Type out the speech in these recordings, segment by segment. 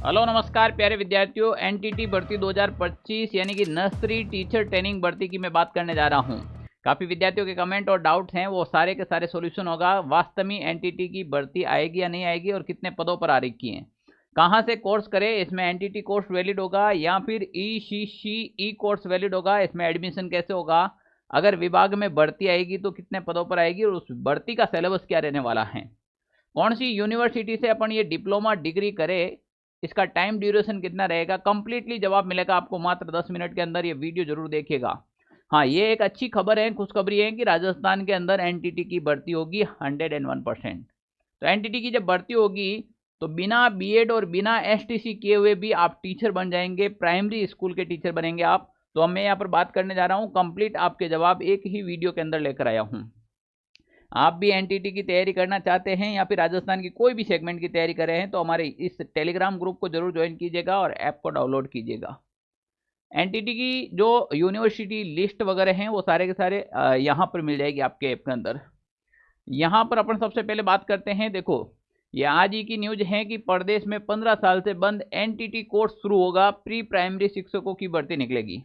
Hello नमस्कार प्यारे विद्यार्थियों, एनटीटी भर्ती 2025 यानी कि नर्सरी टीचर ट्रेनिंग भर्ती की मैं बात करने जा रहा हूं। काफ़ी विद्यार्थियों के कमेंट और डाउट्स हैं, वो सारे के सारे सॉल्यूशन होगा। वास्तव में एनटीटी की भर्ती आएगी या नहीं आएगी और कितने पदों पर आ रखी हैं, कहाँ से कोर्स करें, इसमें एनटीटी कोर्स वैलिड होगा या फिर ई कोर्स वैलिड होगा, इसमें एडमिशन कैसे होगा, अगर विभाग में भर्ती आएगी तो कितने पदों पर आएगी और उस भर्ती का सिलेबस क्या रहने वाला है, कौन सी यूनिवर्सिटी से अपन ये डिप्लोमा डिग्री करें, इसका टाइम ड्यूरेशन कितना रहेगा, कंप्लीटली जवाब मिलेगा आपको मात्र 10 मिनट के अंदर। ये वीडियो जरूर देखिएगा। हाँ, ये एक अच्छी खबर है, खुशखबरी है कि राजस्थान के अंदर एनटीटी की भर्ती होगी 101%। तो एनटीटी की जब भर्ती होगी तो बिना बीएड और बिना एसटीसी किए हुए भी आप टीचर बन जाएंगे, प्राइमरी स्कूल के टीचर बनेंगे आप। तो मैं यहाँ पर बात करने जा रहा हूँ, कंप्लीट आपके जवाब एक ही वीडियो के अंदर लेकर आया हूँ। आप भी एनटीटी की तैयारी करना चाहते हैं या फिर राजस्थान की कोई भी सेगमेंट की तैयारी कर रहे हैं तो हमारे इस टेलीग्राम ग्रुप को जरूर ज्वाइन कीजिएगा और ऐप को डाउनलोड कीजिएगा। एनटीटी की जो यूनिवर्सिटी लिस्ट वगैरह हैं वो सारे के सारे यहाँ पर मिल जाएगी आपके ऐप के अंदर। यहाँ पर अपन सबसे पहले बात करते हैं। देखो, ये आज ही की न्यूज है कि प्रदेश में 15 साल से बंद एनटीटी कोर्स शुरू होगा, प्री प्राइमरी शिक्षकों की भर्ती निकलेगी।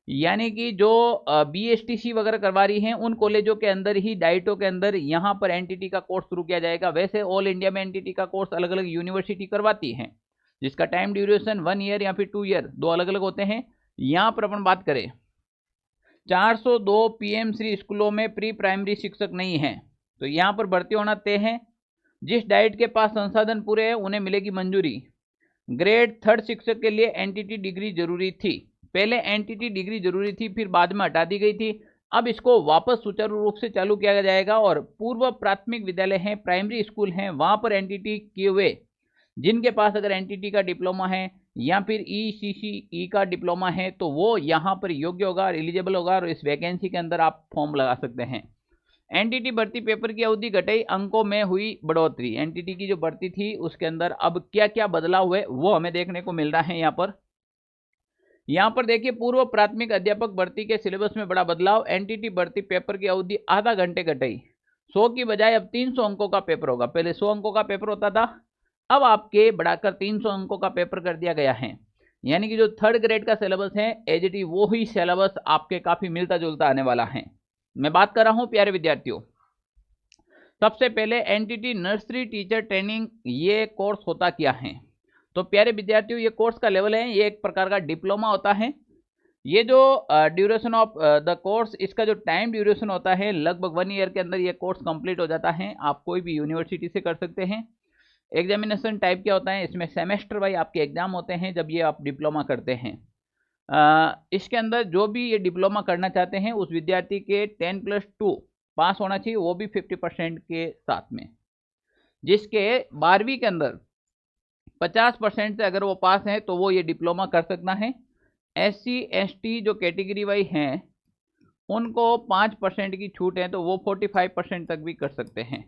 यानी कि जो बीएसटीसी वगैरह करवा रही हैं उन कॉलेजों के अंदर ही डाइटो के अंदर यहाँ पर एनटीटी का कोर्स शुरू किया जाएगा। वैसे ऑल इंडिया में एनटीटी का कोर्स अलग अलग यूनिवर्सिटी करवाती हैं, जिसका टाइम ड्यूरेशन 1 ईयर या फिर 2 ईयर, दो अलग अलग होते हैं। यहाँ पर अपन बात करें 402 पीएमसी स्कूलों में प्री प्राइमरी शिक्षक नहीं है, तो यहाँ पर भर्ती होना तय है। जिस डाइट के पास संसाधन पूरे हैं उन्हें मिलेगी मंजूरी। ग्रेड 3 शिक्षक के लिए एनटीटी डिग्री जरूरी थी। पहले एनटीटी डिग्री जरूरी थी, फिर बाद में हटा दी गई थी। अब इसको वापस सुचारू रूप से चालू किया जाएगा और पूर्व प्राथमिक विद्यालय हैं, प्राइमरी स्कूल हैं, वहां पर एनटीटी किए हुए जिनके पास अगर एनटीटी का डिप्लोमा है या फिर ईसीसी का डिप्लोमा है तो वो यहाँ पर योग्य होगा और एलिजिबल होगा और इस वैकेंसी के अंदर आप फॉर्म लगा सकते हैं। एनटीटी भर्ती पेपर की अवधि घटाई, अंकों में हुई बढ़ोतरी। एनटीटी की जो भर्ती थी उसके अंदर अब क्या क्या बदलाव हुए वो हमें देखने को मिल रहा है। यहाँ पर देखिए, पूर्व प्राथमिक अध्यापक भर्ती के सिलेबस में बड़ा बदलाव। एनटीटी भर्ती पेपर की अवधि आधा घंटे घटाई, 100 की बजाय अब 300 अंकों का पेपर होगा। पहले 100 अंकों का पेपर होता था, अब आपके बढ़ाकर 300 अंकों का पेपर कर दिया गया है। यानी कि जो 3rd ग्रेड का सिलेबस है एज इट इज वो ही सिलेबस आपके काफी मिलता जुलता आने वाला है। मैं बात कर रहा हूं प्यारे विद्यार्थियों, सबसे पहले एनटीटी नर्सरी टीचर ट्रेनिंग, ये कोर्स होता क्या है। तो प्यारे विद्यार्थियों, ये कोर्स का लेवल है, ये एक प्रकार का डिप्लोमा होता है। ये जो ड्यूरेशन ऑफ द कोर्स, इसका जो टाइम ड्यूरेशन होता है लगभग 1 ईयर के अंदर ये कोर्स कंप्लीट हो जाता है। आप कोई भी यूनिवर्सिटी से कर सकते हैं। एग्जामिनेशन टाइप क्या होता है, इसमें सेमेस्टर वाइज आपके एग्जाम होते हैं जब ये आप डिप्लोमा करते हैं। इसके अंदर जो भी ये डिप्लोमा करना चाहते हैं उस विद्यार्थी के 10+2 पास होना चाहिए, वो भी 50% के साथ में। जिसके 12वीं के अंदर 50% से अगर वो पास है तो वो ये डिप्लोमा कर सकता है। SC ST जो कैटेगरी वाइज हैं उनको 5% की छूट है, तो वो 45% तक भी कर सकते हैं।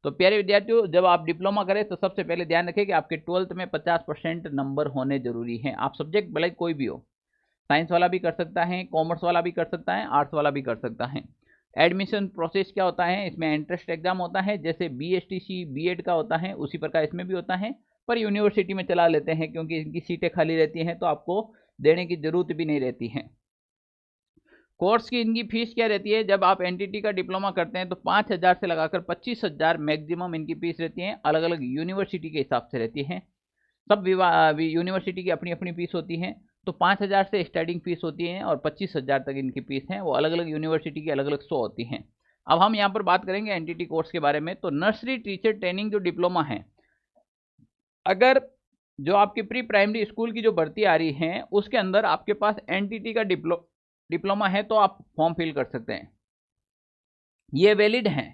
तो प्यारे विद्यार्थियों, जब आप डिप्लोमा करें तो सबसे पहले ध्यान रखें कि आपके 12th में 50% नंबर होने जरूरी हैं। आप सब्जेक्ट भले कोई भी हो, साइंस वाला भी कर सकता है, कॉमर्स वाला भी कर सकता है, आर्ट्स वाला भी कर सकता है। एडमिशन प्रोसेस क्या होता है, इसमें एंट्रेंस एग्जाम होता है, जैसे बीएसटीसी बीएड का होता है उसी प्रकार इसमें भी होता है, पर यूनिवर्सिटी में चला लेते हैं क्योंकि इनकी सीटें खाली रहती हैं तो आपको देने की जरूरत भी नहीं रहती है। कोर्स की इनकी फीस क्या रहती है, जब आप एनटीटी का डिप्लोमा करते हैं तो 5,000 से लगाकर 25,000 मैक्सिमम इनकी फीस रहती है। अलग अलग यूनिवर्सिटी के हिसाब से रहती है, सब यूनिवर्सिटी की अपनी अपनी फीस होती है। तो 5,000 से स्टार्टिंग फीस होती है और 25,000 तक इनकी फीस है, वो अलग अलग यूनिवर्सिटी की अलग अलग 100 होती हैं। अब हम यहाँ पर बात करेंगे एनटीटी कोर्स के बारे में। तो नर्सरी टीचर ट्रेनिंग जो डिप्लोमा है, अगर जो आपकी प्री प्राइमरी स्कूल की जो भर्ती आ रही है उसके अंदर आपके पास एनटीटी का डिप्लोमा है तो आप फॉर्म फिल कर सकते हैं, ये वैलिड है।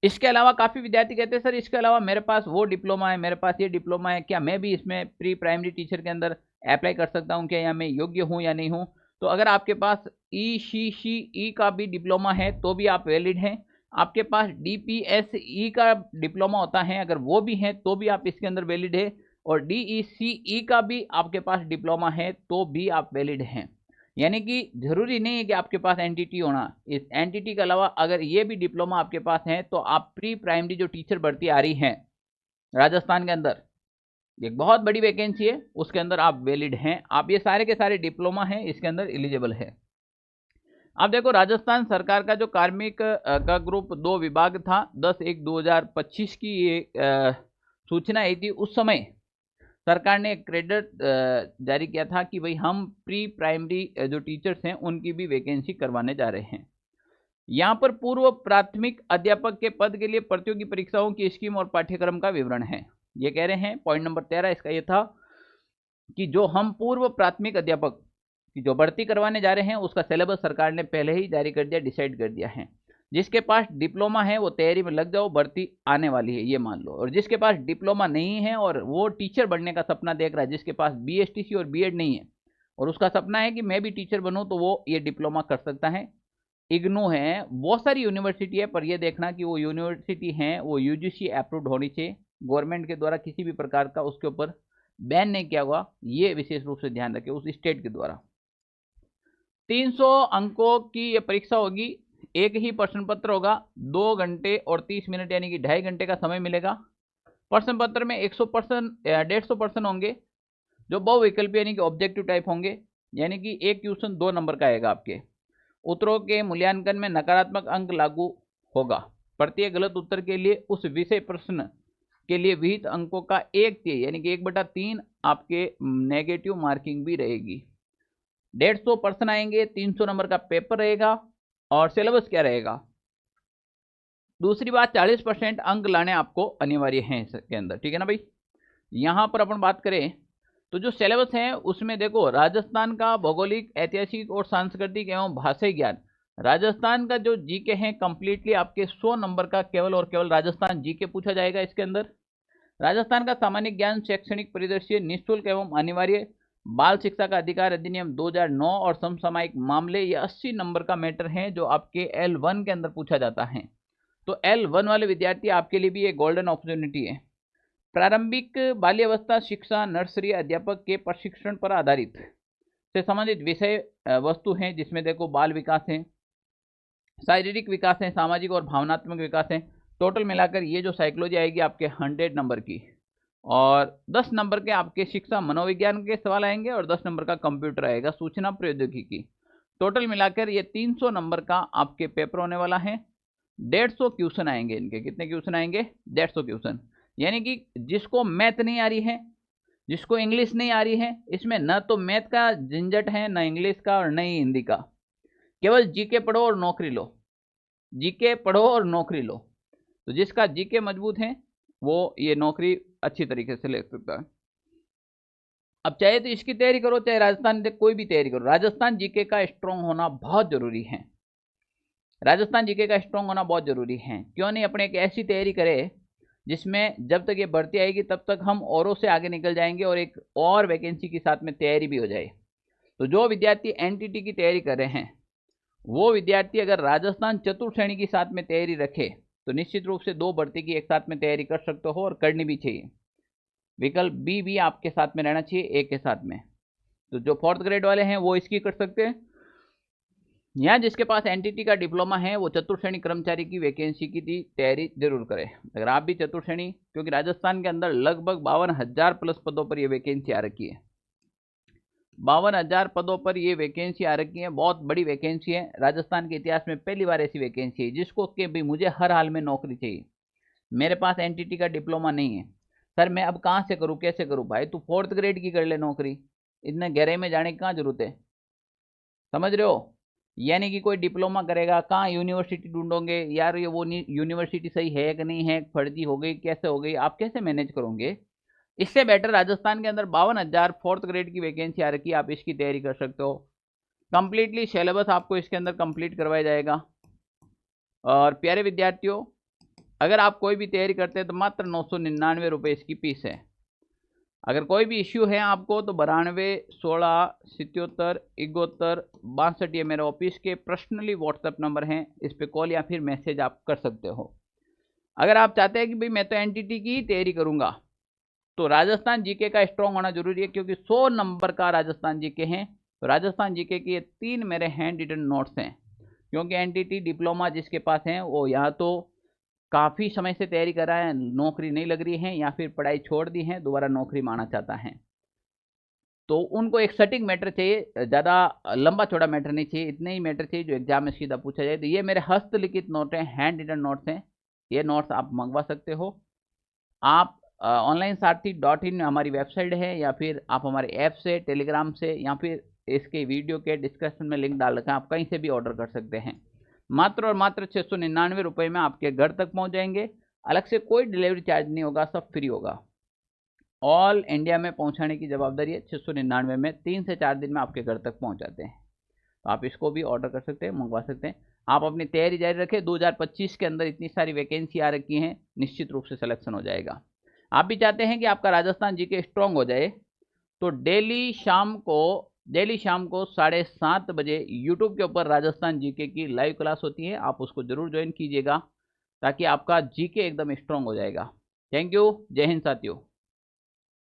इसके अलावा काफ़ी विद्यार्थी कहते हैं सर इसके अलावा मेरे पास वो डिप्लोमा है, मेरे पास ये डिप्लोमा है, क्या मैं भी इसमें प्री प्राइमरी टीचर के अंदर अप्लाई कर सकता हूँ क्या, या मैं योग्य हूँ या नहीं हूँ। तो अगर आपके पास ईसीसी का भी डिप्लोमा है तो भी आप वैलिड हैं। आपके पास DPSE का डिप्लोमा होता है, अगर वो भी है तो भी आप इसके अंदर वैलिड है। और DECE का भी आपके पास डिप्लोमा है तो भी आप वैलिड हैं। यानी कि जरूरी नहीं है कि आपके पास एनटीटी होना, इस एनटीटी के अलावा अगर ये भी डिप्लोमा आपके पास है तो आप प्री प्राइमरी जो टीचर भर्ती आ रही है राजस्थान के अंदर एक बहुत बड़ी वैकेंसी है, उसके अंदर आप वैलिड हैं, आप ये सारे के सारे डिप्लोमा हैं इसके अंदर एलिजिबल है। अब देखो राजस्थान सरकार का जो कार्मिक का ग्रुप 2 विभाग था, 10/1/2025 की ये सूचना आई थी। उस समय सरकार ने एक क्रेडिट जारी किया था कि भाई हम प्री प्राइमरी जो टीचर्स हैं उनकी भी वैकेंसी करवाने जा रहे हैं। यहाँ पर पूर्व प्राथमिक अध्यापक के पद के लिए प्रतियोगी परीक्षाओं की स्कीम और पाठ्यक्रम का विवरण है। ये कह रहे हैं पॉइंट नंबर 13 इसका ये था कि जो हम पूर्व प्राथमिक अध्यापक की जो भर्ती करवाने जा रहे हैं उसका सिलेबस सरकार ने पहले ही जारी कर दिया, डिसाइड कर दिया है। जिसके पास डिप्लोमा है वो तैयारी में लग जाओ, भर्ती आने वाली है ये मान लो। और जिसके पास डिप्लोमा नहीं है और वो टीचर बनने का सपना देख रहा है, जिसके पास BSTC और B.Ed नहीं है और उसका सपना है कि मैं भी टीचर बनूं, तो वो ये डिप्लोमा कर सकता है। इग्नू है, बहुत सारी यूनिवर्सिटी है, पर ये देखना कि वो यूनिवर्सिटी हैं वो UGC अप्रूव्ड होनी चाहिए, गवर्नमेंट के द्वारा किसी भी प्रकार का उसके ऊपर बैन नहीं किया हुआ, ये विशेष रूप से ध्यान रखें, उस स्टेट के द्वारा। 300 अंकों की ये परीक्षा होगी, एक ही प्रश्न पत्र होगा, 2 घंटे और 30 मिनट यानी कि 2.5 घंटे का समय मिलेगा। प्रश्न पत्र में 150 प्रश्न होंगे जो बहुविकल्पी यानी कि ऑब्जेक्टिव टाइप होंगे, यानी कि एक क्वेश्चन 2 नंबर का आएगा। आपके उत्तरों के मूल्यांकन में नकारात्मक अंक लागू होगा। प्रत्येक गलत उत्तर के लिए उस विषय प्रश्न के लिए विहित अंकों का 1/3 यानी कि 1/3 आपके नेगेटिव मार्किंग भी रहेगी। 150 प्रश्न आएंगे, 300 नंबर का पेपर रहेगा। और सिलेबस क्या रहेगा? दूसरी बात, 40% अंक लाने आपको अनिवार्य हैं इसके अंदर, ठीक है ना भाई। यहां पर अपन बात करें तो जो सिलेबस है उसमें देखो राजस्थान का भौगोलिक, ऐतिहासिक और सांस्कृतिक एवं भाषाई ज्ञान, राजस्थान का जो जीके है कंप्लीटली आपके 100 नंबर का केवल और केवल राजस्थान जीके पूछा जाएगा इसके अंदर। राजस्थान का सामान्य ज्ञान, शैक्षणिक परिदृश्य, निःशुल्क एवं अनिवार्य, बाल शिक्षा का अधिकार अधिनियम 2009 और समसामयिक मामले, ये 80 नंबर का मैटर है जो आपके L1 के अंदर पूछा जाता है। तो L1 वाले विद्यार्थी आपके लिए भी एक गोल्डन अपॉर्चुनिटी है। प्रारंभिक बाल्यावस्था शिक्षा, नर्सरी अध्यापक के प्रशिक्षण पर आधारित से संबंधित विषय वस्तु हैं, जिसमें देखो बाल विकास है, शारीरिक विकास है, सामाजिक और भावनात्मक विकास है। टोटल मिलाकर ये जो साइकोलॉजी आएगी आपके 100 नंबर की, और 10 नंबर के आपके शिक्षा मनोविज्ञान के सवाल आएंगे और 10 नंबर का कंप्यूटर आएगा, सूचना प्रौद्योगिकी। टोटल मिलाकर ये 300 नंबर का आपके पेपर होने वाला है। 150 क्वेश्चन आएंगे इनके। कितने क्वेश्चन आएंगे? 150 क्वेश्चन। यानी कि जिसको मैथ नहीं आ रही है, जिसको इंग्लिश नहीं आ रही है, इसमें न तो मैथ का झंझट है, न इंग्लिश का और न ही हिंदी का, केवल जीके पढ़ो और नौकरी लो, जीके पढ़ो और नौकरी लो। तो जिसका जीके मजबूत है वो ये नौकरी अच्छी तरीके से ले सकता है। अब चाहे तो इसकी तैयारी करो, चाहे राजस्थान से कोई भी तैयारी करो, राजस्थान जीके का स्ट्रॉन्ग होना बहुत जरूरी है। राजस्थान जीके का स्ट्रॉन्ग होना बहुत जरूरी है। क्यों नहीं अपने एक ऐसी तैयारी करे जिसमें जब तक ये भर्ती आएगी तब तक हम औरों से आगे निकल जाएंगे और एक और वैकेंसी के साथ में तैयारी भी हो जाए। तो जो विद्यार्थी एनटीटी की तैयारी कर रहे हैं वो विद्यार्थी अगर राजस्थान चतुर्थ श्रेणी की साथ में तैयारी रखे तो निश्चित रूप से 2 भर्ती की एक साथ में तैयारी कर सकते हो, और करनी भी चाहिए। विकल्प बी भी आपके साथ में रहना चाहिए ए के साथ में। तो जो 4th ग्रेड वाले हैं वो इसकी कर सकते हैं। यहाँ जिसके पास एनटीटी का डिप्लोमा है वो चतुर्थ श्रेणी कर्मचारी की वैकेंसी की तैयारी जरूर करें। अगर आप भी चतुर्थ श्रेणी, क्योंकि राजस्थान के अंदर लगभग 52,000 प्लस पदों पर ये वैकेंसी आ रखी है। 52,000 पदों पर ये वैकेंसी आ रखी है, बहुत बड़ी वैकेंसी है। राजस्थान के इतिहास में पहली बार ऐसी वैकेंसी है जिसको कि भाई मुझे हर हाल में नौकरी चाहिए, मेरे पास एनटीटी का डिप्लोमा नहीं है, सर मैं अब कहाँ से करूँ, कैसे करूँ? भाई तू 4th ग्रेड की कर ले नौकरी, इतने गहराई में जाने की कहाँ जरूरत है? समझ रहे हो? यानी कि कोई डिप्लोमा करेगा, कहाँ यूनिवर्सिटी ढूंढोगे यार, ये वो यूनिवर्सिटी सही है कि नहीं है, फर्जी हो गई, कैसे हो गई, आप कैसे मैनेज करोगे? इससे बेटर राजस्थान के अंदर 52,000 4th ग्रेड की वैकेंसी आ रखी है, आप इसकी तैयारी कर सकते हो। कंप्लीटली सिलेबस आपको इसके अंदर कंप्लीट करवाया जाएगा। और प्यारे विद्यार्थियों, अगर आप कोई भी तैयारी करते हैं तो मात्र 999 रुपये इसकी फीस है। अगर कोई भी इश्यू है आपको तो 92 16 77 71 62 ये मेरे ऑफिस के पर्सनली व्हाट्सएप नंबर हैं, इस पे कॉल या फिर मैसेज आप कर सकते हो। अगर आप चाहते हैं कि भाई मैं तो एनटीटी की ही तैयारी करूंगा तो राजस्थान जीके का स्ट्रॉन्ग होना जरूरी है, क्योंकि 100 नंबर का राजस्थान जीके हैं। तो राजस्थान जीके के ये 3 मेरे हैंड रिटन नोट्स हैं, क्योंकि एनटीटी डिप्लोमा जिसके पास हैं वो यहाँ तो काफ़ी समय से तैयारी कर रहा है, नौकरी नहीं लग रही है या फिर पढ़ाई छोड़ दी है, दोबारा नौकरी मांगना चाहता है, तो उनको एक सटीक मैटर चाहिए, ज़्यादा लंबा चौड़ा मैटर नहीं चाहिए, इतने ही मैटर चाहिए जो एग्जाम में सीधा पूछा जाए। तो ये मेरे हस्तलिखित नोट हैं, हैंड रिटन नोट्स हैं, ये नोट्स आप मंगवा सकते हो। आप ऑनलाइन सारथी .in हमारी वेबसाइट है, या फिर आप हमारे ऐप से, टेलीग्राम से, या फिर इसके वीडियो के डिस्क्रिप्शन में लिंक डाल रखा है, आप कहीं से भी ऑर्डर कर सकते हैं। मात्र और मात्र 699 रुपये में आपके घर तक पहुंच जाएंगे। अलग से कोई डिलीवरी चार्ज नहीं होगा, सब फ्री होगा। ऑल इंडिया में पहुंचाने की जवाबदारी है। 699 में 3 से 4 दिन में आपके घर तक पहुंच जाते हैं। तो आप इसको भी ऑर्डर कर सकते हैं, मंगवा सकते हैं। आप अपनी तैयारी जारी रखें, 2025 के अंदर इतनी सारी वैकेंसी आ रखी हैं, निश्चित रूप से सिलेक्शन हो जाएगा। आप भी चाहते हैं कि आपका राजस्थान जीके स्ट्रांग हो जाए, तो डेली शाम को 7:30 बजे यूट्यूब के ऊपर राजस्थान जीके की लाइव क्लास होती है, आप उसको जरूर ज्वाइन कीजिएगा, ताकि आपका जीके एकदम स्ट्रांग हो जाएगा। थैंक यू, जय हिंद साथियों।